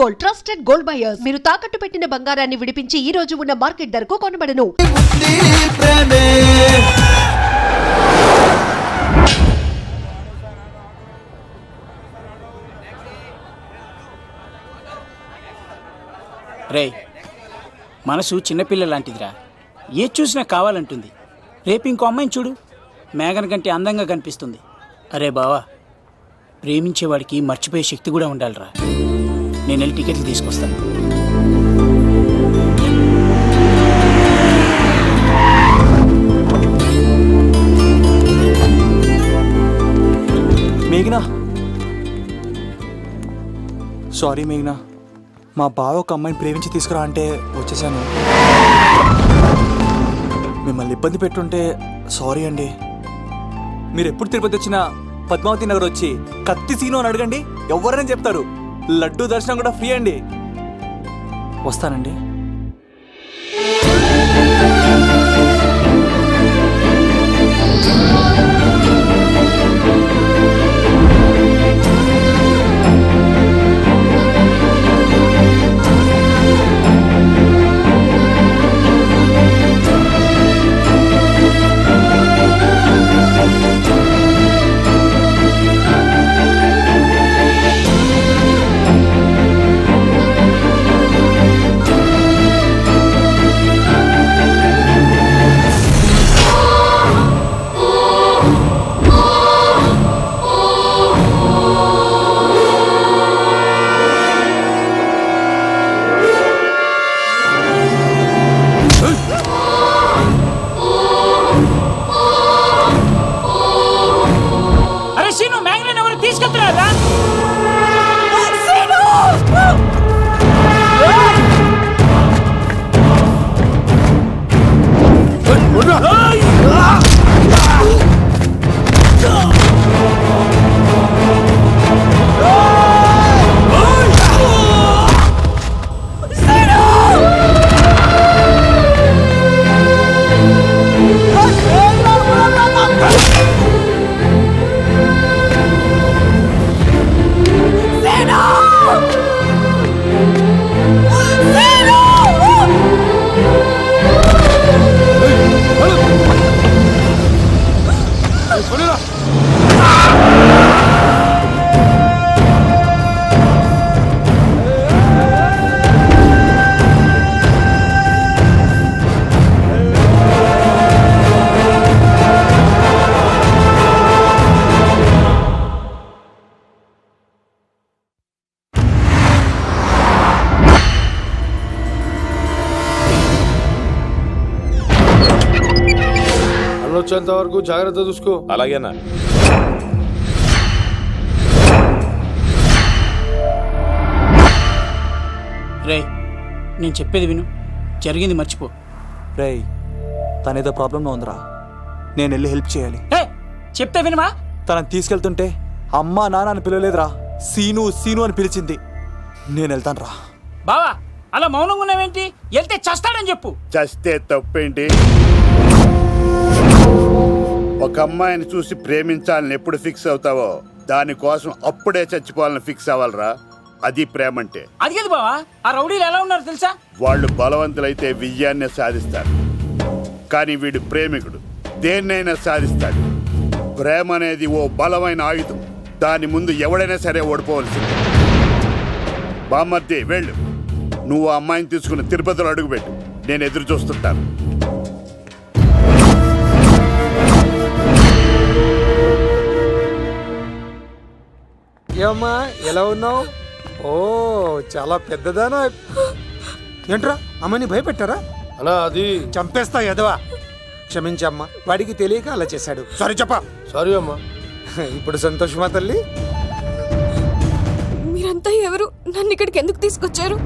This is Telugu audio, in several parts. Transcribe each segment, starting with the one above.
Gold, trusted gold buyers. మీరు తాకట్టు పెట్టిన బంగారాన్ని విడిపించి ఈ రోజు ఉన్న మార్కెట్ ధరకు కొనబడను. రే, మనసు చిన్నపిల్ల లాంటిదిరా. ఏ చూసినా కావాలంటుంది. రేపు ఇంకో అమ్మాయిని చూడు, మేఘన కంటే అందంగా కనిపిస్తుంది. అరే బావా, ప్రేమించేవాడికి మర్చిపోయే శక్తి కూడా ఉండాలిరా. నేను వెళ్ళి టికెట్లు తీసుకొస్తాను. మేఘనా, సారీ మేఘనా, మా బావ ఒక అమ్మాయిని ప్రేమించి తీసుకురా అంటే వచ్చేసాను. మిమ్మల్ని ఇబ్బంది పెట్టుంటే సారీ అండి. మీరు ఎప్పుడు తిరుపతి వచ్చినా పద్మావతి నగర్ వచ్చి కత్తి సీను అని అడగండి, ఎవరైనా చెప్తారు. లడ్డూ దర్శనం కూడా ఫ్రీ అండి. వస్తానండి. వచ్చేంత వరకు జాగ్రత్త చూసుకో. అలాగేనా? రే, నేను చెప్పేది విను, జరిగింది మర్చిపో. రే, తనేదో ప్రాబ్లంలో ఉందిరా, నేను వెళ్ళి హెల్ప్ చేయాలి. చెప్తే వినవా? తనని తీసుకెళ్తుంటే అమ్మా నాన్న అని పిలవలేదురా, సీను సీను అని పిలిచింది. నేను వెళ్తాను రా. బావా, అలా మౌనంగా ఉన్నావేంటి? వెళ్తే చస్తాడని చెప్పు. చస్తే తప్పేంటి? ఒక అమ్మాయిని చూసి ప్రేమించాలని ఎప్పుడు ఫిక్స్ అవుతావో దానికోసం అప్పుడే చచ్చిపోవాలని ఫిక్స్ అవ్వాలరా. అది ప్రేమంటే. అది కాదు బావా, ఆ రౌడీలు ఎలా ఉన్నారు తెలుసా? వాళ్ళు బలవంతులైతే విజయాన్ని సాధిస్తారు, కానీ వీడు ప్రేమికుడు, దేన్నైనా సాధిస్తాడు. ప్రేమ అనేది ఓ బలమైన ఆయుధం, దాని ముందు ఎవడైనా సరే ఓడిపోవలసింది. బామ్మర్ది వెళ్ళు, నువ్వు ఆ అమ్మాయిని తీసుకుని తిరుపతిలో అడుగుపెట్టు, నేను ఎదురు చూస్తుంటాను. ఏమ్మా, ఎలా ఉన్నావు? ఓ, చాలా పెద్దదానా. ఏంట్రా, అమ్మని భయపెట్టారా? అలా అది చంపేస్తా ఎదవా. క్షమించమ్మా, వాడికి తెలియక అలా చేశాడు. సారీ చెప్పా. సారీ అమ్మా. ఇప్పుడు సంతోషమా తల్లి? మీరంతా ఎవరు? నన్ను ఇక్కడికి ఎందుకు తీసుకొచ్చారు?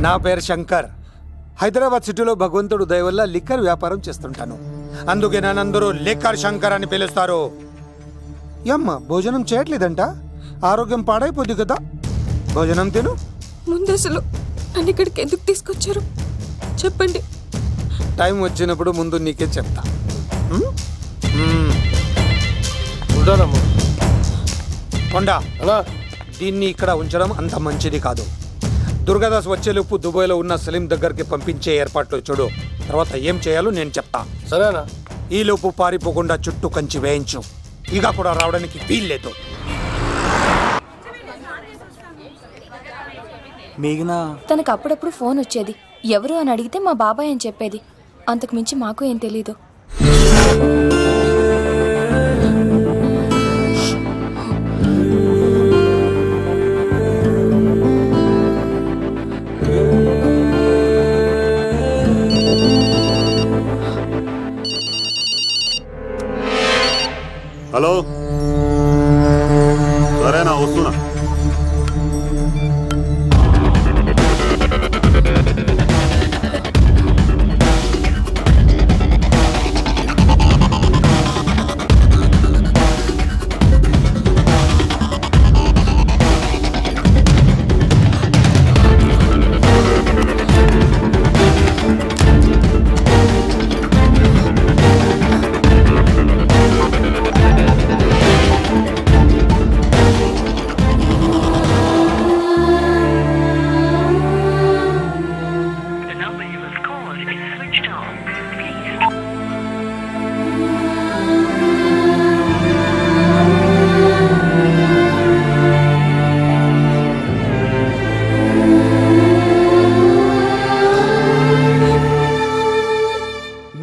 నా పేరు శంకర్. హైదరాబాద్ సిటీలో భగవంతుడు దయ వల్ల లిక్కర్ వ్యాపారం చేస్తుంటాను, అందుకే నన్నందరూ లిక్కర్ శంకర్ అని పిలుస్తారు. ఏమ్మా, భోజనం చేయట్లేదంట? ఆరోగ్యం పాడైపోద్ది కదా, భోజనం తిను. ముందు అసలు నన్ను ఇక్కడికి ఎందుకు తీసుకొచ్చారు చెప్పండి. టైం వచ్చినప్పుడు ముందు నీకే చెప్తా. కొండ, దీన్ని ఇక్కడ ఉంచడం అంత మంచిది కాదు. దుర్గాదాస్ వచ్చేలోపు దుబాయ్లో ఉన్న సలీం దగ్గరికి పంపించే ఏర్పాట్లు చూడు. తర్వాత ఏం చేయాలో నేను చెప్తా. సరేనా? ఈలోపు పారిపోకుండా చుట్టూ కంచి వేయించు. ఇక కూడా రావడానికి వీల్లేదు. మేఘనా తనకు అప్పుడప్పుడు ఫోన్ వచ్చేది. ఎవరు అని అడిగితే మా బాబాయ్ అని చెప్పేది. అంతకు మించి మాకు ఏం తెలీదు. హలో, సరేనా? వస్తున్నా.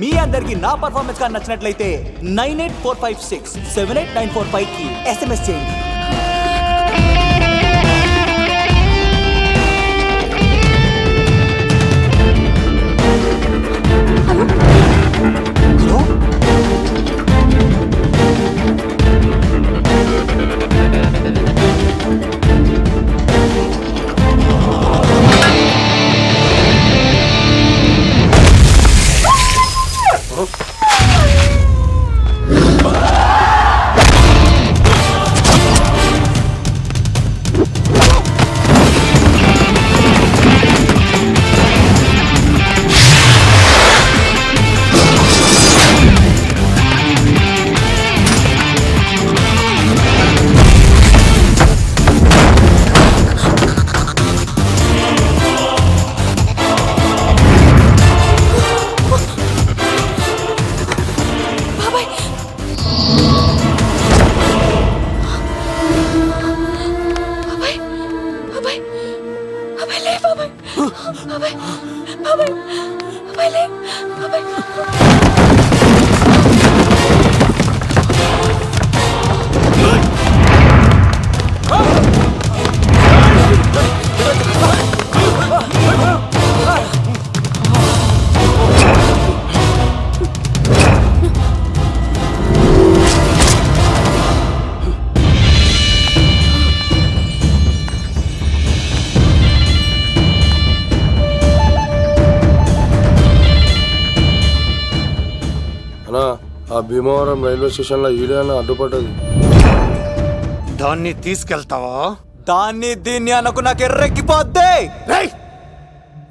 మీ అందరికి నా పర్ఫార్మెన్స్ గా నచ్చినట్లయితే 9845678945 కి SMS చేయండి. హలో? ఆ భీమవరం రైల్వే స్టేషన్లో ఈడేనా అడ్డుపడ్డది. దాన్ని తీసుకెళ్తావా? దాన్ని దీన్ని అనుకు నాకు ఎర్రెక్కిపోద్ది. రేయ్,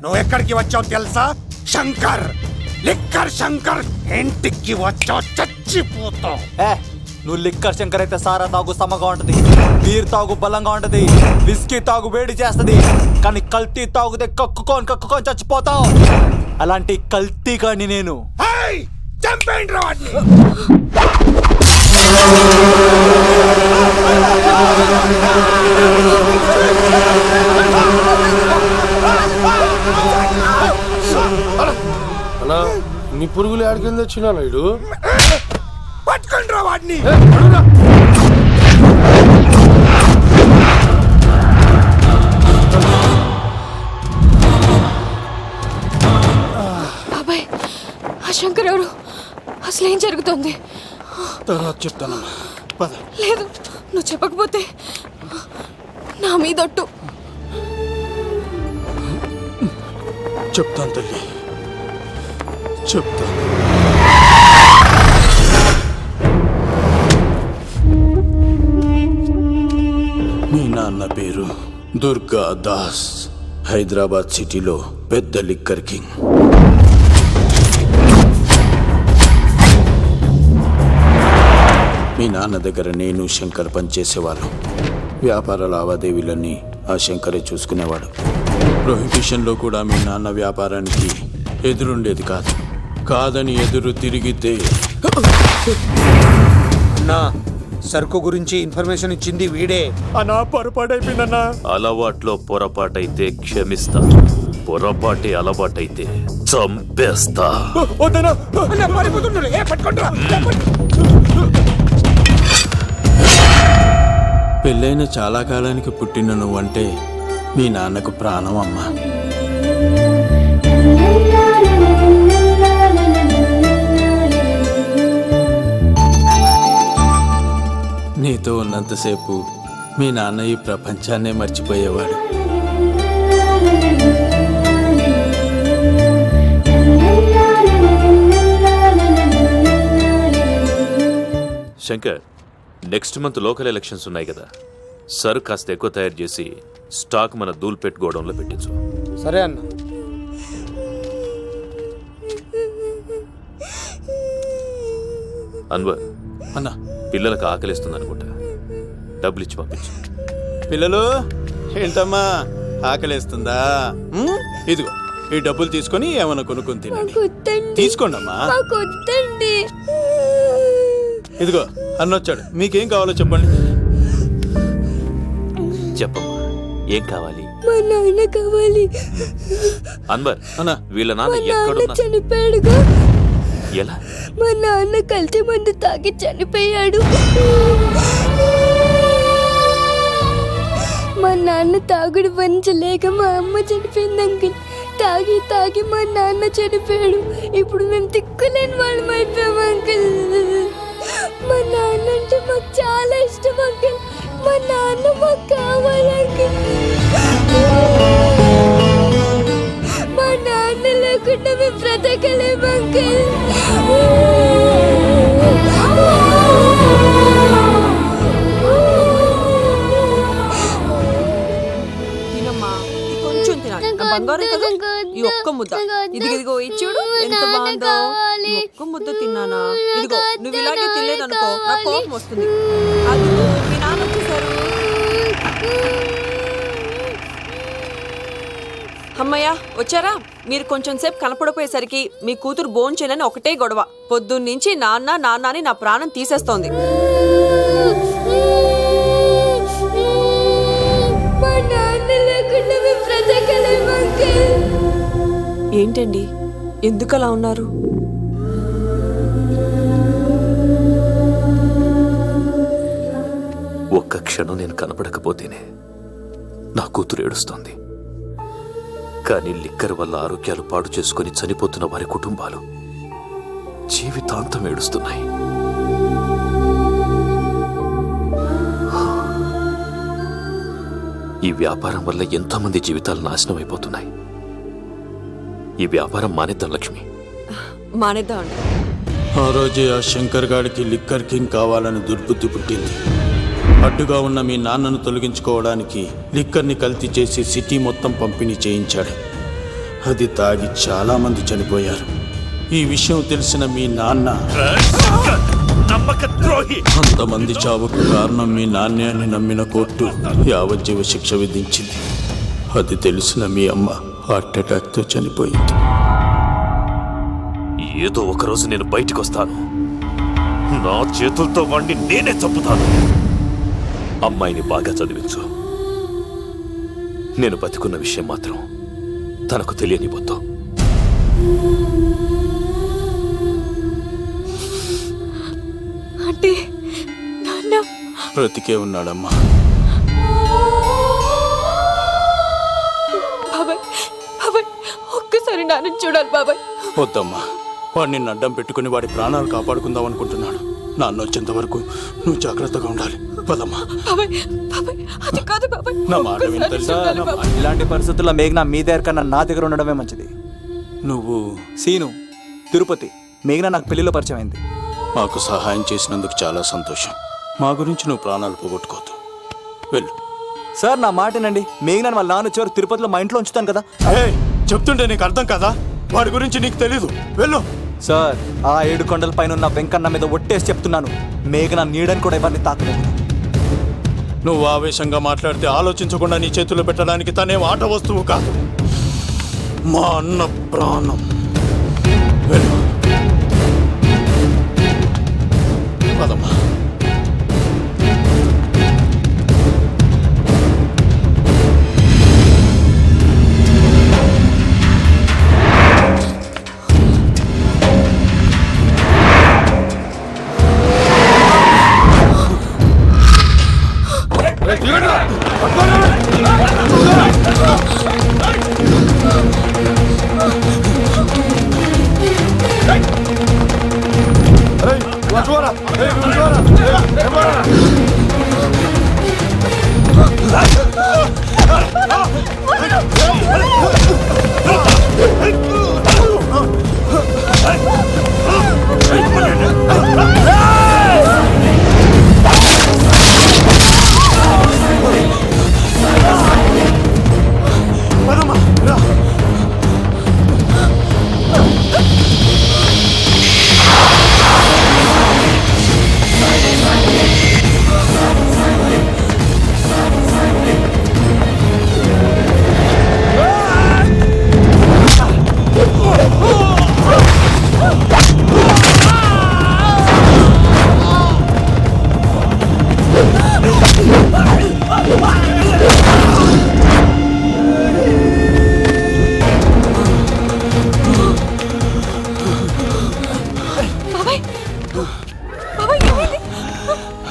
నువ్వు ఎక్కడికి వచ్చావు తెలుసా? శంకర్, లిక్కర్ శంకర్ ఇంటికి వచ్చావు, చచ్చిపోతావు. నువ్వు లిక్కర్ శంకర్ అయితే సారా తాగు సమ్మగా ఉంటది, బీర్ తాగు బలంగా ఉంటది, విస్కీ తాగు వేడి చేస్తది. కానీ కల్తీ తాగుతే కక్కుకొని చచ్చిపోతావు. అలాంటి కల్తీ కాని నేను. చంపేయండి రా వాడిని. అన్నా, నీ పురుగులు ఆడికింద వచ్చినా ఇడు పట్టుకోండి రా వాడిని. బాబాయ్, ఆ శంకర్ ఎవరు? అసలు ఏం జరుగుతుంది? తర్వాత చెప్తానమ్మా. లేదు, నువ్వు చెప్పకపోతే నా మీదొట్టు. చెప్తాను తల్లి, చెప్తాను. మీ నాన్న పేరు దుర్గా దాస్. హైదరాబాద్ సిటీలో పెద్ద లిక్కర్ కింగ్. మీ నాన్న దగ్గర నేను శంకర్ పనిచేసేవాళ్ళం. వ్యాపార లావాదేవీలన్నీ ఆ శంకరే చూసుకునేవాడు. ప్రొహిబిషన్లో కూడా మీ నాన్న వ్యాపారానికి ఎదురుండేది కాదు. కాదని ఎదురు తిరిగితే అన్నా సరుకు గురించి ఇన్ఫర్మేషన్ ఇచ్చింది వీడే. అన్నా పొరపాటైపోయిందన్నా. అలవాట్లో పొరపాటైతే క్షమిస్తా, పొరపాటే అలవాటైతే చంపేస్తా. వద్దనా. అన్నా, పారిపోతున్నాడు. ఏ, పట్టుకోండిరా. పెళ్ళైన చాలా కాలానికి పుట్టిన నువ్వంటే మీ నాన్నకు ప్రాణం అమ్మా. నీతో ఉన్నంతసేపు మీ నాన్న ఈ ప్రపంచాన్నే మర్చిపోయేవాడు. Shankar, next month local elections ఉన్నాయి కదా, సరుకు కాస్త ఎక్కువ తయారు చేసి స్టాక్ మన దూల్పేట్ గోడౌన్లో పెట్టించు. సరే అన్న. అన్వర్, అన్నా, పిల్లలకు ఆకలిస్తుంది అనుకుంటా, డబ్బులు ఇచ్చి పంపించు. పిల్లలు ఏంటమ్మా ఆకలేస్తుందా? ఇదిగో ఈ డబ్బులు తీసుకొని ఏమైనా కొనుక్కొని తినండి. తీసుకోండి అమ్మా. ఇదిగో అన్నొచ్చాడు, మీకేం కావాలో చెప్పండి. చెప్పమ్మా, ఏం కావాలి? మా నాన్న కావాలి. అన్వర్, అన్నా, వీళ్ళ మా నాన్న నాన్న ఎక్కడున్నా? చనిపోయాడుగా. ఎలా? మా నాన్న కల్తీ మందు తాగి చనిపోయాడు. మా నాన్న తాగుడు భరించలేక మా అమ్మ చనిపోయింది అంకుల్. తాగి తాగి మా నాన్న చనిపోయాడు. ఇప్పుడు మేము తిక్కులేని వాళ్ళం అయిపోయాం అంకుల్. మా నాన్న అంటే మాకు చాలా ఇష్టం అంకుల్. మా నాన్న మాకు కావాలి అంకుల్. మా నాన్న లేకుండా మేము బ్రతకలేము అంకుల్. తినమ్మా, ఇది కొంచెం తినాలి. నా బంగారం కదా, ఈ ఒక్క ముద్ద. ఇదిగో ఇచ్చుడు ఎంత బాగుందో. ఈ ఒక్క ముద్ద తిన్నానా? ఇదిగో నువ్వు ఇలాగే తినలేదనుకో నాకు కోపం వస్తుంది. అది మీ నాన్న వచ్చేసారు. అమ్మయ్య వచ్చారా? మీరు కొంచెం సేపు కనపడిపోయేసరికి మీ కూతురు భోంచేనని ఒకటే గొడవ. పొద్దున్నుంచి నాన్న నాన్న అని నా ప్రాణం తీసేస్తోంది. ఏంటండి, ఎందుకలా ఉన్నారు? ఒక్క క్షణం నేను కనపడకపోతేనే నా కూతురు ఏడుస్తోంది. కానీ లిక్కర్ వల్ల ఆరోగ్యాలు పాడు చేసుకుని చనిపోతున్న వారి కుటుంబాలు జీవితాంతం ఏడుస్తున్నాయి. ఈ వ్యాపారం వల్ల ఎంతోమంది జీవితాలు నాశనం అయిపోతున్నాయి. ఈ వ్యాపారం మానేద్దాం లక్ష్మి. మానేద్దామండి. ఆ రోజే ఆ శంకర్ గాడికి లిక్కర్ కింగ్ కావాలని దుర్బుద్ధి పుట్టింది. అడ్డుగా ఉన్న మీ నాన్నను తొలగించుకోవడానికి లిక్కర్ని కల్తీ చేసి సిటీ మొత్తం పంపిణీ చేయించాడు. అది తాగి చాలా మంది చనిపోయారు. ఈ విషయం తెలిసిన మీ నాన్న అంతమంది చావుకు కారణం మీ నాన్నే అని నమ్మిన కోర్టు యావజ్జీవ శిక్ష విధించింది. అది తెలిసిన మీ అమ్మ హార్ట్ అటాక్తో చనిపోయింది. ఏదో ఒకరోజు నేను బయటికి వస్తాను. నా చేతులతో వాణ్ణి నేనే చంపుతాను. అమ్మాయిని బాగా చదివించు. నేను బతికున్న విషయం మాత్రం తనకు తెలియనిపోతాం. అంటే నాన్న బ్రతికే ఉన్నాడమ్మా. బాబాయ్, బాబాయ్ ఒక్కసారి నాన్న చూడాలి బాబాయ్. వద్దమ్మా, వాడు నిన్ను అడ్డం పెట్టుకుని వాడి ప్రాణాలు కాపాడుకుందాం అనుకుంటున్నాడు. నాన్న వచ్చేంత వరకు నువ్వు జాగ్రత్తగా ఉండాలి. పదమ్మా. బాబాయ్, బాబాయ్ అది కాదు బాబాయ్. నా మాట విని తెలుసా? ఇలాంటి పరిస్థితుల్లో మేఘన మీ దగ్గర కన్నా నా దగ్గర ఉండడమే మంచిది. నువ్వు సీను, తిరుపతి, మేఘన నాకు పెళ్లిలో పరిచయం అయింది. మాకు సహాయం చేసినందుకు చాలా సంతోషం. మా గురించి నువ్వు ప్రాణాలు పోగొట్టుకోవద్దు. వెళ్ళు. సార్ నా మాటనండి. మేఘన వాళ్ళ నాన్న వచ్చేవారు తిరుపతిలో మా ఇంట్లో ఉంచుతాను కదా. చెప్తుంటే నీకు అర్థం కదా? వాడి గురించి నీకు తెలీదు. వెళ్ళు. సార్, ఆ 7 కొండల పైన ఉన్న వెంకన్న మీద ఒట్టేసి చెప్తున్నాను, మేఘన నీడని కూడా ఎవరిని తాకలేదు. నువ్వు ఆవేశంగా మాట్లాడితే ఆలోచించకుండా నీ చేతుల్లో పెట్టడానికి తనేం ఆట వస్తువు కాదు, మా అన్న ప్రాణం. వెళ్ళు. పదమ్మా.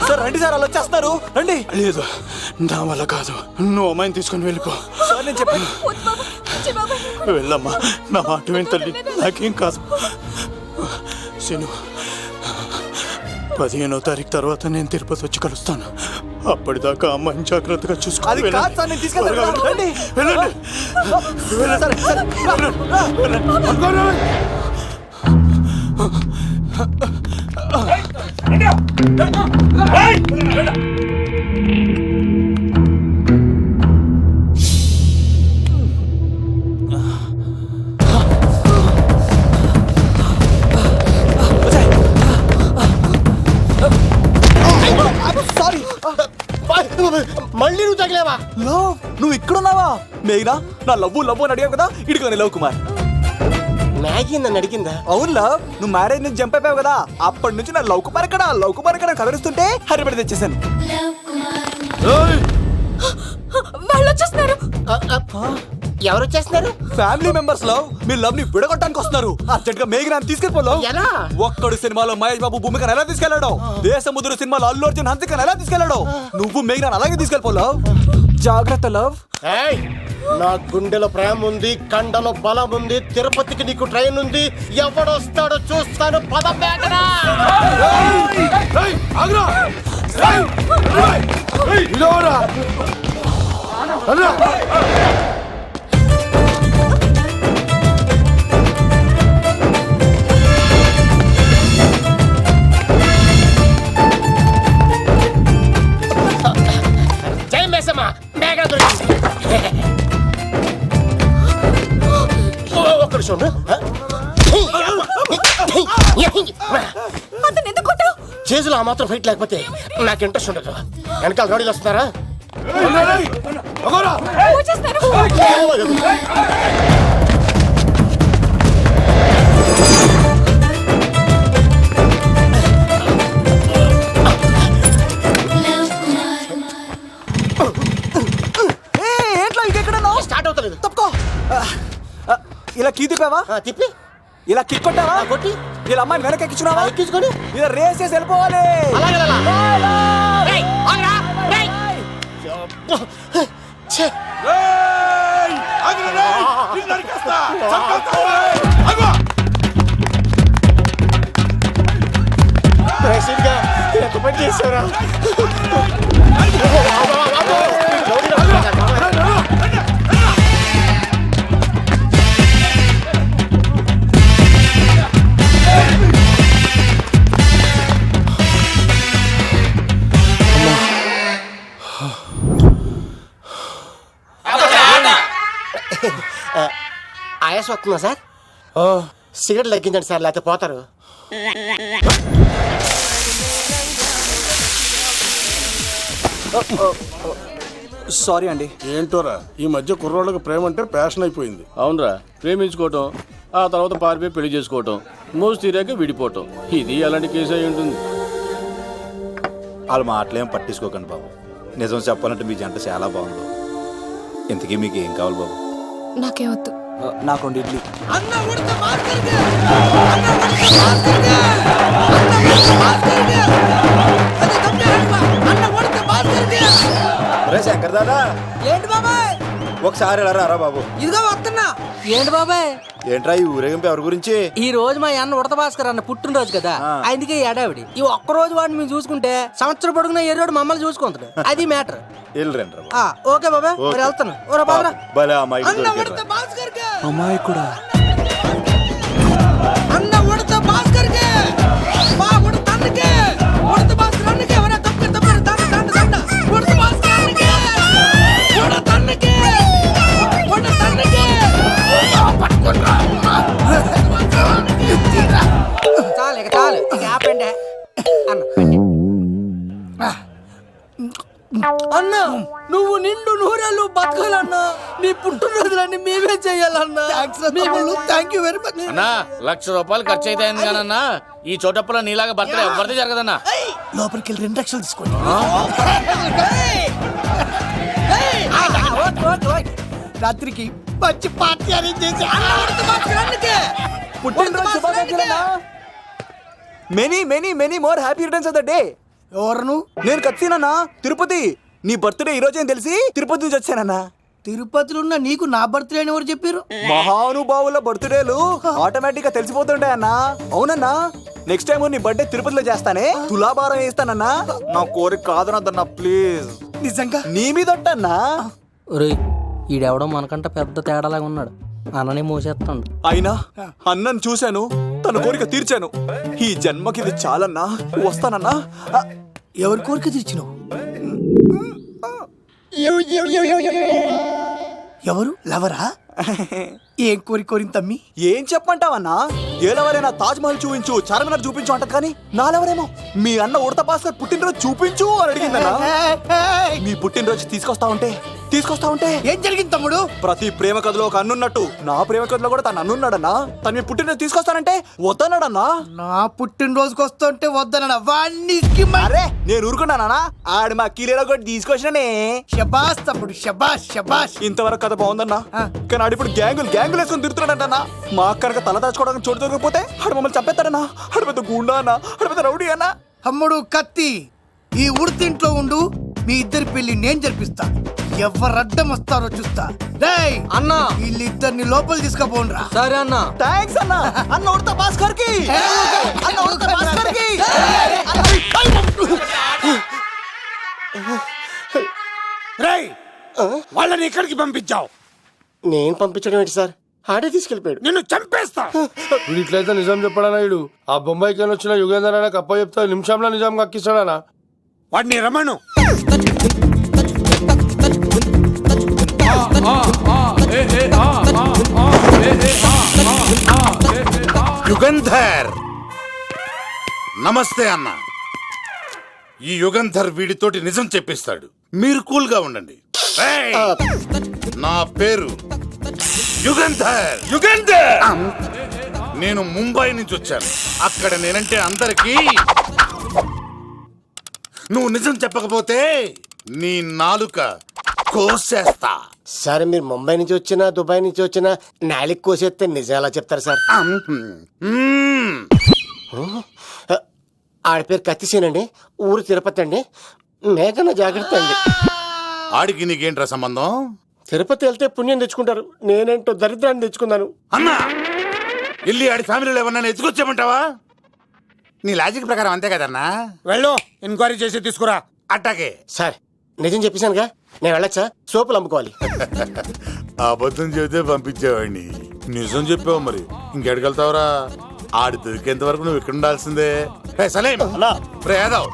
సార్ రండి సార్, అలా వచ్చేస్తున్నారు, రండి. లేదు, నా వల్ల కాదు. నువ్వు అమ్మాయిని తీసుకొని వెళ్ళిపో. సార్ నేను చెప్పాను. వెళ్ళమ్మా, నా మాట విని తల్లి, నాకేం కాదు. శను, 15వ తారీఖు తర్వాత నేను తిరుపతి వచ్చి కలుస్తాను. అప్పటిదాకా అమ్మాయిని జాగ్రత్తగా చూసుకో. అది కాదు సార్, నేను తీసుకెళ్తాను. రండి. వెళ్ళండి. సరే, సరే. మళ్ళీ నువ్వు తగిలేవా? లవ్, నువ్వు ఇక్కడున్నావా? మేఘనా, నా లవ్వు అని అడిగావు కదా, ఇడుకోని లవ్ కుమార్. మ్యాగీ నన్ను అడిగిందా? అవును లవ్, నువ్వు మ్యారేజ్ నుంచి జంప్ అయిపోయావు కదా, అప్పటి నుంచి నా లవ్ కుమార్ ఇక్కడ కదిలిస్తుంటే హరిపడి తెచ్చేసాను. వాళ్ళు వచ్చేస్తున్నారు. ఎవరు వచ్చేస్తున్నారు? ఫ్యామిలీ మెంబర్స్ లవ్, మీ లవ్ ని విడగొట్టడానికి వస్తున్నారు. అర్జెంట్ గా మేఘనాన్ని తీసుకెళ్ళిపోలేవు. ఎలా? ఒక్కడు సినిమాలో మహేష్ బాబు భూమికను ఎలా తీసుకెళ్లాడు, దేశముద్రు సినిమాలో అల్లు అర్జున్ హన్సికను ఎలా తీసుకెళ్లాడు, నువ్వు మేఘనాన్ని అలాగే తీసుకెళ్ళిపోలేవు. జాగ్రత్త లవ్. నా గుండెలో ప్రేమ ఉంది, కండలో బలం ఉంది, తిరుపతికి నీకు ట్రైన్ ఉంది, ఎవడొస్తాడో చూస్తాను. పద మేఘనా. జై మేసమ్మా, మేఘన దొరికింది. ఒక్కడు చూడు. చేతులు ఆ మాత్రం ఫైట్ లేకపోతే నాకు ఇంట్రెస్ట్ ఉండదు. వెనకాల గాడీలు వస్తున్నారా? స్టార్ట్ అవుతలేదు. తప్పుకో. ఇలా కీ తిప్పావా? తిప్పి ఇలా కిక్ కొట్టావా? కొట్టి ఇలా అమ్మాయిని వెనక ఎక్కించున్నావా? ఎక్కించుకొని ఇలా రేస్ చేసి వెళ్ళిపోవాలి. ఎంత పని చేశారా? ఆయాసం వస్తుందా సార్? సిగరెట్ లెక్కించండి సార్, లేకపోతే పోతారు. సారీ అండి. ఏంటోరా ఈ మధ్య కుర్రోళ్ళకి ప్రేమ అంటే ప్యాషన్ అయిపోయింది. అవునరా, ప్రేమించుకోవటం ఆ తర్వాత పారిపోయి పెళ్లి చేసుకోవటం, మోజు తీరాక విడిపోవటం, ఇది అలాంటి కేసు అయి ఉంటుంది. వాళ్ళ మాటలేం పట్టించుకోకండి బాబు. నిజం చెప్పాలంటే మీ జంట చాలా బాగుంది. ఇంతకీ మీకు ఏం కావాలి బాబు? నాకే వద్దు. నాకు 2 ఇడ్లీ. శంకర్ దాదా, ఏంటి బాబాయ్? ఒకసారి ఇలా రారా బాబు. ఇదిగో వస్తున్నా. ఏంటి బాబాయ్? ఏంట్రా ఈ ఊరేగింపు ఎవరి గురించి? ఈ రోజు మా అన్న ఉడత భాస్కర్ అన్న పుట్టినరోజు కదా, అందుకే ఏడావిడి. ఈ ఒక్కరోజు వాడిని మేము చూసుకుంటే సంవత్సరం పొడుగున ఎర్రోడు మమ్మల్ని చూసుకుంటాడు. అది మ్యాటర్. ఓకే బాబాయ్, మరి వెళ్తాను. అమ్మాయి కూడా అన్న ఉడత భాస్కర్ మా ఉడత అన్నకే, ఉడత భాస్కర్ అన్నకే ఎవరైనా తప్పక తప్పక తండ తండ తండ ఉడత భాస్కర్ అన్నకే, ఉడత అన్నకే, ఉడత అన్నకే చాలు ఇక చాలు, ఇక ఆపండి అన్న. నువ్వు నిండు నూరేళ్ళు బతకాలన్నా, నీ పుట్టినరోజులన్నీ మేమే చెయ్యాలన్నా. థ్యాంక్ యూ వెరీ మచ్ అన్నా. 1,00,000 రూపాయలు ఖర్చు అవుతాయన్నా, ఈ చోటప్పులో నీలాగా బర్త్డే ఎవరిది జరగదన్నా. లోపలికి వెళ్ళి 2 లక్షలు తీసుకోండి. రాత్రికి మంచి పార్టీ అరేంజ్ చేసి many many many more happy returns of the day. ఎవరు? నేను కత్తినన్నా, తిరుపతి. నీ బర్త్డే ఈ రోజే తెలిసి తిరుపతి నుంచి వచ్చానన్నా. తిరుపతిలో ఉన్న నీకు నా బర్త్డే అని ఎవరు చెప్పారు? మహానుభావుల బర్త్డేలు ఆటోమేటిక్ గా తెలిసిపోతుంటాయన్నా. అవునన్నా, నెక్స్ట్ టైం నీ బర్త్డే తిరుపతిలో చేస్తానే, తులాభారం వేస్తానన్నా. నా కోరిక కాదనద్దన్నా ప్లీజ్. నిజంగా నీ మీద అన్నా. ఈడెవడో మనకంట పెద్ద తేడాలాగా ఉన్నాడు, అన్ననే మోసేస్తాడు. అయినా అన్నను చూశాను, తన కోరిక తీర్చాను. ఈ జన్మకి ఇది చాలన్నా, వస్తానన్నా. ఎవరి కోరిక తీర్చినావు? ఎవరు? లవరా? ఏం కోరిన తమ్మి? ఏం చెప్పంటావన్నా? ఏలవరైనా తాజ్ మహల్ చూపించు, చార్మినార్ చూపించు అంటది, కానీ నాలెవరేమో మీ అన్న ఉడత భాస్కర్ పుట్టినరోజు చూపించు అని అడిగిందన్నా. మీ పుట్టినరోజు తీసుకొస్తా ఉంటే ఏం జరిగింది తమ్ముడు? ప్రతి ప్రేమ కథలో ఒక అన్నున్నట్టు నా ప్రేమ కథలో కూడా తను అన్నున్నాడన్నా. తను మీ పుట్టినరోజు తీసుకొస్తానంటే వద్దన్నాడన్నా. నా పుట్టినరోజుకి వస్తుంటే వద్దన్నా వాడిని. అరే నేను ఊరుకున్నానా? ఆడు మా కీలేలో కూడా తీసుకొచ్చిననే. శబాష్ తమ్ముడు, శబాష్ శబాష్. ఇంతవరకు కథ బాగుందన్నా, కానీ ఆడు ఇప్పుడు గ్యాంగులు వేసుకుని తిరుగుతున్నాడంటన్నా. మా కనుక తల దాచుకోవడానికి చోటు దొరికిపోతే ఆడు మమ్మల్ని చంపేస్తాడన్నా. ఆడు పెద్ద గుండా అన్నా, ఆడు పెద్ద రౌడీ అన్నా. తమ్ముడు కత్తి, ఈ ఉడితింట్లో ఉండు, మీ ఇద్దరి పెళ్లి నేను జరిపిస్తా. ఎవరు అడ్డం వస్తారో చూస్తా. రేయ్ అన్నా, వీళ్ళిద్దరిని లోపల తీసుకుపోండ్రా. సరే అన్నా. థాంక్స్ అన్నా. అన్న ఉడత భాస్కర్ కి, అన్న ఉడత భాస్కర్ కి. రేయ్, వాళ్ళని ఎక్కడికి పంపించావు? నేను పంపించడం ఏంటి సార్? ఆడే తీసుకెళ్ళిపోయాడు. నిన్ను చంపేస్తా. వీడు ఇట్లయితే నిజం చెప్పడానా? వీడు ఆ బొంబాయికి వచ్చిన యుగేందర్ అన్న కప్ప చెప్తా నిమిషంలో నిజం కక్కిస్తాడా? వాడిని రమణు. యుగంధర్, నమస్తే అన్న. ఈ యుగంధర్ వీడితోటి నిజం చెప్పిస్తాడు, మీరు కూల్ గా ఉండండి. నా పేరు యుగంధర్. నేను ముంబై నుంచి వచ్చాను. అక్కడ నేనంటే అందరికీ. నువ్వు నిజం చెప్పకపోతే నీ నాలుక కోసేస్తా. సార్ మీరు ముంబై నుంచి వచ్చినా దుబాయ్ నుంచి వచ్చినా నాలిక్ కోసేస్తే నిజం ఎలా చెప్తారు సార్? ఆడి పేరు కత్తిసేనండి, ఊరు తిరుపతి అండి. మేఘన జాగ్రత్త అండి. ఆడికి నీకేంట్రా సంబంధం? తిరుపతి వెళ్తే పుణ్యం తెచ్చుకుంటారు, నేనేంటో దరిద్రాన్ని తెచ్చుకున్నాను. అన్నా, ఇల్లి ఆడి ఫ్యామిలీలో ఎవరన్నా ఎత్తుకొచ్చామంటావా? నీ లాజిక్ ప్రకారం అంతే కదన్నా. వెళ్ళు, ఎంక్వైరీ చేసి తీసుకురా. అట్టాకే సార్ నిజం చెప్పేశానుగా, నేను వెళ్ళచ్చా? సోపులు అమ్ముకోవాలి. అబద్ధం చెబితే పంపించేవాడిని, నిజం చెప్పావు మరి ఇంకెడగలుగుతావురా? ఆడి దొరికేంత వరకు నువ్వు ఇక్కడ ఉండాల్సిందే.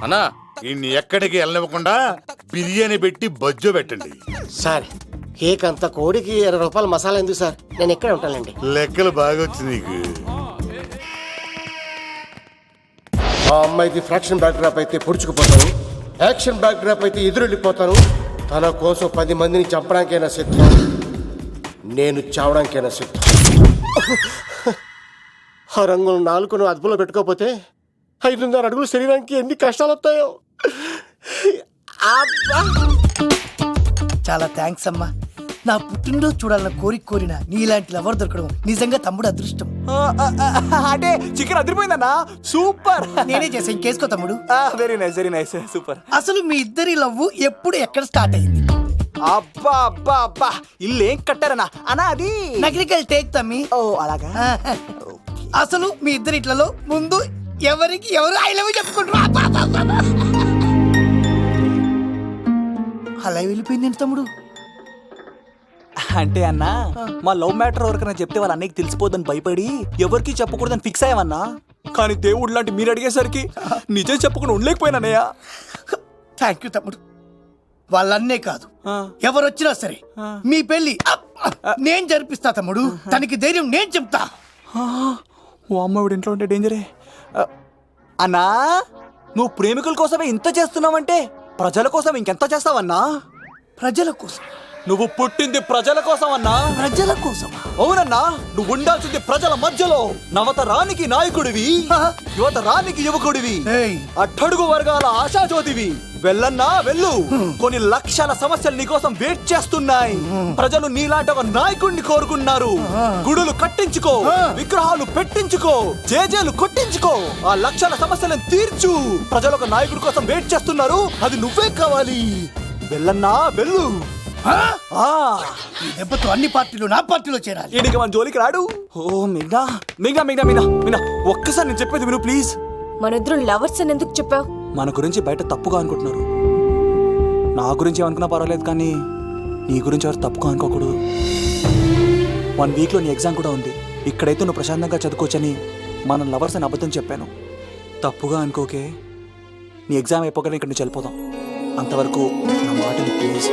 అన్నా, ఇన్ని ఎక్కడికి వెళ్ళనివ్వకుండా బిర్యానీ పెట్టి బజ్జో పెట్టండి. సార్ కేకంత కోడికి 20 రూపాయలు మసాలా ఎందుకు సార్? నేను ఎక్కడ ఉంటానండి. లెక్కలు బాగా వచ్చి నీకు. ఆ అమ్మాయికి ఫ్రాక్షన్ బ్యాక్ డ్రాప్ అయితే పొడుచుకుపోతాను. యాక్షన్ బ్యాక్ డ్రాప్ అయితే ఎదురెళ్ళిపోతాను. తన కోసం 10 మందిని చంపడానికైనా సిద్ధం, నేను చావడానికైనా సిద్ధం. ఆ రంగులు 4 అదుపులో పెట్టుకోకపోతే 5.5 అడుగుల శరీరానికి ఎన్ని కష్టాలు వస్తాయో. చాలా థ్యాంక్స్ అమ్మా. నా పుట్టినరోజు చూడాలన్న కోరిన నీలాంటి లవర్ దొరకడం నిజంగా తమ్ముడు అదృష్టం. అంటే చికెన్ అదిరిపోయిందన్నా, సూపర్. నేనే చేసా, ఇంకేసుకో తమ్ముడు. Very nice, very nice, super. అసలు మీ ఇద్దరి లవ్ ఎప్పుడు ఎక్కడ స్టార్ట్ అయింది? అబ్బా అబ్బా అబ్బా, ఇల్లు ఏం కట్టారన్నా అన్నా? అది నగరికల్ టేక్ తమ్మి. ఓ అలాగా. అసలు మీ ఇద్దరి ఇట్లలో ముందు ఎవరికి ఎవరు ఐ లవ్ చెప్పుకుంటారు? అలా వెళ్ళిపోయింది తమ్ముడు. అంటే అన్నా, మా లవ్ మ్యాటర్ ఎవరికైనా చెప్తే వాళ్ళ అన్నయ్యకి తెలిసిపోద్దని భయపడి ఎవరికి చెప్పకూడదని ఫిక్స్ అయ్యామన్నా. కానీ దేవుడు లాంటి మీరు అడిగేసరికి నిజం చెప్పకుండా ఉండలేకపోయినానయ్య. థ్యాంక్ యూ తమ్ముడు. వాళ్ళన్నే కాదు, ఎవరొచ్చినా సరే మీ పెళ్లి నేను జరిపిస్తా తమ్ముడు. తనకి ధైర్యం నేను చెప్తా. ఓ అమ్మఒడి ఇంట్లో ఉంటే డేంజరే. అన్నా, నువ్వు ప్రేమికుల కోసమే ఇంత చేస్తున్నావంటే ప్రజల కోసం ఇంకెంత చేస్తావన్నా? ప్రజల కోసం? నువ్వు పుట్టింది ప్రజల కోసం అన్నా. ప్రజల కోసం? అవునన్నా, నువ్వు ఉండాల్సింది ప్రజల మధ్యలో. నవతరానికి నాయకుడివి, యువతరానికి యువకుడివి, అట్టడుగు వర్గాల ఆశాజ్యోతివి. వెళ్ళన్నా వెళ్ళు, కొన్ని లక్షల సమస్యలు నీకోసం వెయిట్ చేస్తున్నాయి. ప్రజలు నీలాంటి ఒక నాయకుడిని కోరుకున్నారు. గుడులు కట్టించుకో, విగ్రహాలు పెట్టించుకో, జేజేలు కొట్టించుకో, ఆ లక్షల సమస్యలను తీర్చు. ప్రజలు ఒక నాయకుడి కోసం వెయిట్ చేస్తున్నారు, అది నువ్వే కావాలి. వెళ్ళన్నా వెళ్ళు. ఈ దెబ్బతో అన్ని పార్టీలు నా పార్టీలో చేరాలి. ఈడికి మన జోలికి రాడు. ఓ మిగ్నా మిగ్నా మిగ్నా మిగ్నా మిగ్నా, ఒక్కసారి నేను చెప్పేది విను ప్లీజ్. మన ఇద్దరు లవర్స్ అని ఎందుకు చెప్పావు? మన గురించి బయట తప్పుగా అనుకుంటున్నారు. నా గురించి ఏమనుకున్నా పర్వాలేదు, కానీ నీ గురించి ఎవరు తప్పుగా అనుకోకూడదు. 1 వీక్లో నీ ఎగ్జామ్ కూడా ఉంది. ఇక్కడైతే నువ్వు ప్రశాంతంగా చదువుకోవచ్చని మన లవర్స్ అని అబద్ధం చెప్పాను. తప్పుగా అనుకోకే. నీ ఎగ్జామ్ అయిపోగానే ఇక్కడ నుంచి వెళ్ళిపోదాం. అంతవరకు నా మాటని ప్లీజ్.